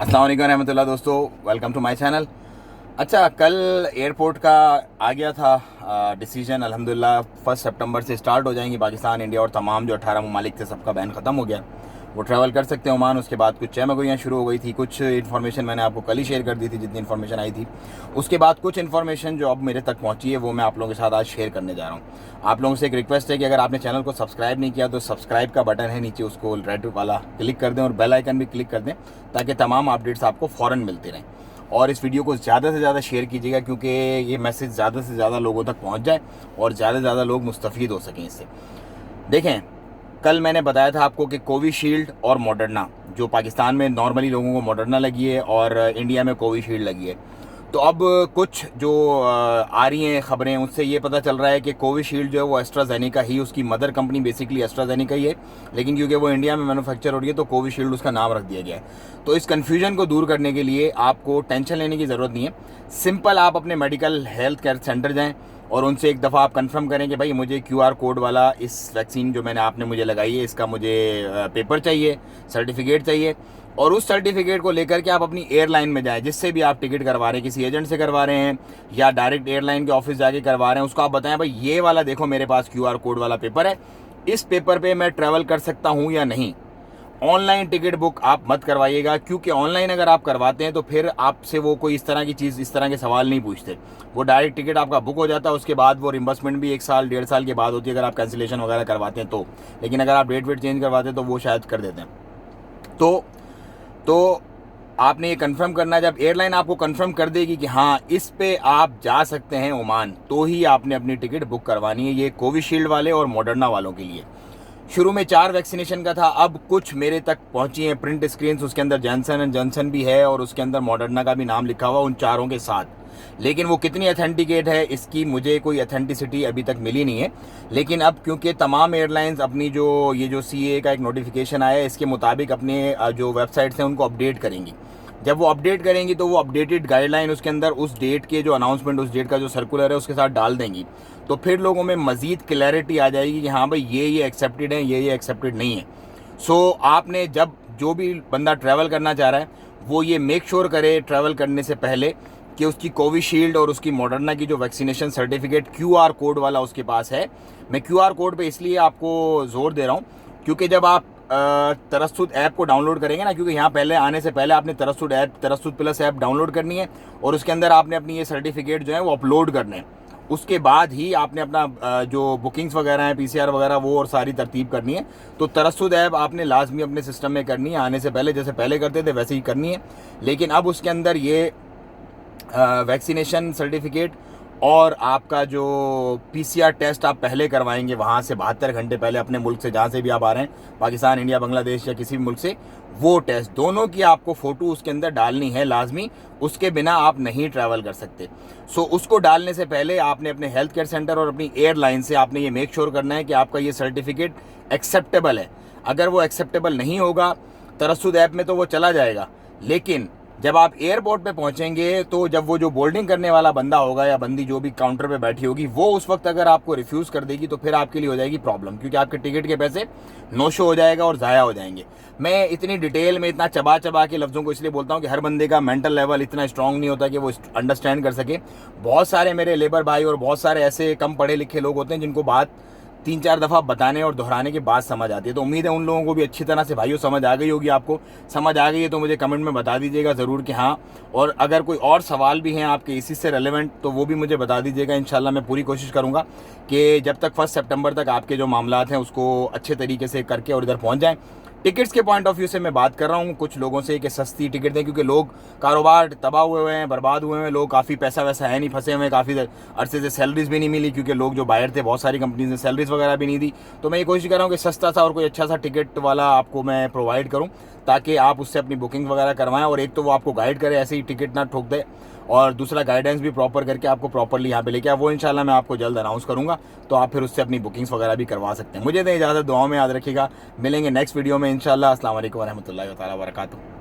अस्सलाम वालेकुम रहमतुल्लाह दोस्तों, वेलकम टू माय चैनल। अच्छा, कल एयरपोर्ट का आ गया था डिसीजन। अल्हम्दुलिल्लाह 1 सितंबर से स्टार्ट हो जाएंगी पाकिस्तान, इंडिया और तमाम जो 18 ममालिक थे सबका बैन ख़त्म हो गया। वो ट्रैवल कर सकते हैं ओमान। उसके बाद कुछ 6 मगोइयाँ शुरू हो गई थी। कुछ इन्फॉर्मेशन मैंने आपको कल ही शेयर कर दी थी, जितनी इन्फॉर्मेशन आई थी। उसके बाद कुछ इन्फॉर्मेशन जो अब मेरे तक पहुंची है वो मैं आप लोगों के साथ आज शेयर करने जा रहा हूँ। आप लोगों से एक रिक्वेस्ट है कि अगर आपने चैनल को सब्सक्राइब नहीं किया तो सब्सक्राइब का बटन है नीचे, उसको रेड वाला क्लिक कर दें और बेल आइकन भी क्लिक कर दें ताकि तमाम अपडेट्स आपको फ़ौरन मिलती रहें। और इस वीडियो को ज़्यादा से ज़्यादा शेयर कीजिएगा क्योंकि ये मैसेज ज़्यादा से ज़्यादा लोगों तक पहुँच जाए और ज़्यादा से ज़्यादा लोग मुस्तफ़ीद हो सकें इससे। देखें, कल मैंने बताया था आपको कि कोविशील्ड और मॉडर्ना, जो पाकिस्तान में नॉर्मली लोगों को मॉडर्ना लगी है और इंडिया में कोविशील्ड लगी है। तो अब कुछ जो आ रही हैं ख़बरें, उससे ये पता चल रहा है कि कोविशील्ड जो है वो एस्ट्राजेनेका ही, उसकी मदर कंपनी बेसिकली एस्ट्राजेनेका ही है, लेकिन क्योंकि वो इंडिया में मैन्युफैक्चर हो रही है तो कोविशील्ड उसका नाम रख दिया गया है। तो इस कन्फ्यूजन को दूर करने के लिए आपको टेंशन लेने की ज़रूरत नहीं है। सिंपल आप अपने मेडिकल हेल्थ केयर सेंटर जाएँ और उनसे एक दफ़ा आप कंफर्म करें कि भाई मुझे QR कोड वाला इस वैक्सीन जो मैंने आपने मुझे लगाई है इसका मुझे पेपर चाहिए, सर्टिफिकेट चाहिए। और उस सर्टिफिकेट को लेकर के आप अपनी एयरलाइन में जाएं, जिससे भी आप टिकट करवा रहे हैं, किसी एजेंट से करवा रहे हैं या डायरेक्ट एयरलाइन के ऑफिस जाके करवा रहे हैं, उसको आप बताएं भाई ये वाला देखो मेरे पास QR कोड वाला पेपर है, इस पेपर पे मैं ट्रैवल कर सकता हूँ या नहीं। ऑनलाइन टिकट बुक आप मत करवाइएगा, क्योंकि ऑनलाइन अगर आप करवाते हैं तो फिर आपसे वो कोई इस तरह की चीज़, इस तरह के सवाल नहीं पूछते। वो डायरेक्ट टिकट आपका बुक हो जाता है, उसके बाद वो रिम्बर्समेंट भी 1 साल 1.5 साल के बाद होती है अगर आप कैंसिलेशन वगैरह करवाते हैं तो। लेकिन अगर आप डेट वेट चेंज करवाते हैं तो वो शायद कर देते हैं। तो आपने ये कंफर्म करना है। जब एयरलाइन आपको कंफर्म कर देगी कि हाँ इस पे आप जा सकते हैं ओमान, तो ही आपने अपनी टिकट बुक करवानी है। ये कोविशील्ड वाले और मॉडर्ना वालों के लिए। शुरू में 4 वैक्सीनेशन का था, अब कुछ मेरे तक पहुंची हैं प्रिंट स्क्रीन्स, उसके अंदर जॉनसन एंड जॉनसन भी है और उसके अंदर मॉडर्ना का भी नाम लिखा हुआ उन चारों के साथ। लेकिन वो कितनी अथेंटिकेट है इसकी मुझे कोई अथेंटिसिटी अभी तक मिली नहीं है। लेकिन अब क्योंकि तमाम एयरलाइंस अपनी जो CAA का एक नोटिफिकेशन आया है इसके मुताबिक अपने जो वेबसाइट्स हैं उनको अपडेट करेंगी। जब वो अपडेट करेंगी तो वो अपडेटेड गाइडलाइन उसके अंदर उस डेट के जो अनाउंसमेंट, उस डेट का जो सर्कुलर है उसके साथ डाल देंगी। तो फिर लोगों में मज़ीद क्लैरिटी आ जाएगी कि हाँ भाई ये एक्सेप्टेड है, ये एक्सेप्टेड नहीं है। सो आपने जब जो भी बंदा ट्रैवल करना चाह रहा है वो ये मेक श्योर करे ट्रैवल करने से पहले कि उसकी कोविशील्ड और उसकी मॉडर्ना की जो वैक्सीनेशन सर्टिफिकेट QR कोड वाला उसके पास है। मैं QR कोड पे इसलिए आपको ज़ोर दे रहा हूँ क्योंकि जब आप तरसुद ऐप को डाउनलोड करेंगे ना, क्योंकि यहाँ पहले आने से पहले आपने तरसुद प्लस ऐप डाउनलोड करनी है और उसके अंदर आपने अपनी ये सर्टिफिकेट जो है वो अपलोड करने हैं। उसके बाद ही आपने अपना जो बुकिंग्स वगैरह हैं, PCR वगैरह, वो और सारी तरतीब करनी है। तो तरसुद ऐप आपने लाजमी अपने सिस्टम में करनी है, आने से पहले जैसे पहले करते थे वैसे ही करनी है। लेकिन अब उसके अंदर ये वैक्सीनेशन सर्टिफिकेट और आपका जो PCR टेस्ट आप पहले करवाएंगे वहाँ से 72 घंटे पहले अपने मुल्क से, जहाँ से भी आप आ रहे हैं, पाकिस्तान, इंडिया, बांग्लादेश या किसी भी मुल्क से, वो टेस्ट दोनों की आपको फ़ोटो उसके अंदर डालनी है लाजमी। उसके बिना आप नहीं ट्रैवल कर सकते। सो उसको डालने से पहले आपने अपने हेल्थ केयर सेंटर और अपनी एयरलाइन से आपने ये मेक श्योर करना है कि आपका ये सर्टिफिकेट एक्सेप्टेबल है। अगर वो एक्सेप्टेबल नहीं होगा तरसुद ऐप में तो वो चला जाएगा, लेकिन जब आप एयरपोर्ट पे पहुंचेंगे तो जब वो जो बोर्डिंग करने वाला बंदा होगा या बंदी जो भी काउंटर पे बैठी होगी, वो उस वक्त अगर आपको रिफ्यूज़ कर देगी तो फिर आपके लिए हो जाएगी प्रॉब्लम, क्योंकि आपके टिकट के पैसे नो शो हो जाएगा और ज़ाया हो जाएंगे। मैं इतनी डिटेल में इतना चबा के लफ्ज़ों को इसलिए बोलता हूँ कि हर बंदे का मेंटल लेवल इतना स्ट्रांग नहीं होता कि वो अंडरस्टैंड कर सके। बहुत सारे मेरे लेबर भाई और बहुत सारे ऐसे कम पढ़े लिखे लोग होते हैं जिनको बात 3-4 दफ़ा बताने और दोहराने के बाद समझ आती है। तो उम्मीद है उन लोगों को भी अच्छी तरह से भाइयों समझ आ गई होगी। आपको समझ आ गई है तो मुझे कमेंट में बता दीजिएगा ज़रूर कि हाँ। और अगर कोई और सवाल भी हैं आपके इसी से रेलेवेंट तो वो भी मुझे बता दीजिएगा। इंशाल्लाह मैं पूरी कोशिश करूँगा कि जब तक 1 सितंबर तक आपके जो मामलात हैं उसको अच्छे तरीके से करके और इधर पहुँच जाएँ। टिकट्स के पॉइंट ऑफ व्यू से मैं बात कर रहा हूँ कुछ लोगों से कि सस्ती टिकट दें, क्योंकि लोग कारोबार तबाह हुए हैं, बर्बाद हुए हैं, लोग काफ़ी पैसा वैसा है नहीं, फंसे हुए हैं, काफ़ी अरसे से सैलरीज भी नहीं मिली क्योंकि लोग जो बाहर थे बहुत सारी कंपनीज ने सैलरीज वगैरह भी नहीं दी। तो मैं ये कोशिश कर रहा हूँ कि सस्ता सा और कोई अच्छा सा टिकट वाला आपको मैं प्रोवाइड करूँ ताकि आप उससे अपनी बुकिंग वगैरह करवाएं और एक तो वो आपको गाइड करे, ऐसे ही टिकट ना ठोक दे, और दूसरा गाइडेंस भी प्रॉपर करके आपको प्रॉपरली यहाँ पे लेके आए। वो इंशाल्लाह मैं आपको जल्द अनाउंस करूँगा, तो आप फिर उससे अपनी बुकिंग्स वगैरह भी करवा सकते हैं। मुझे दें इजाज़त, दुआओं में याद रखिएगा। मिलेंगे नेक्स्ट वीडियो में इंशाल्लाह। अस्सलाम वालेकुम व रहमतुल्लाहि व तआला व बरकातुहू।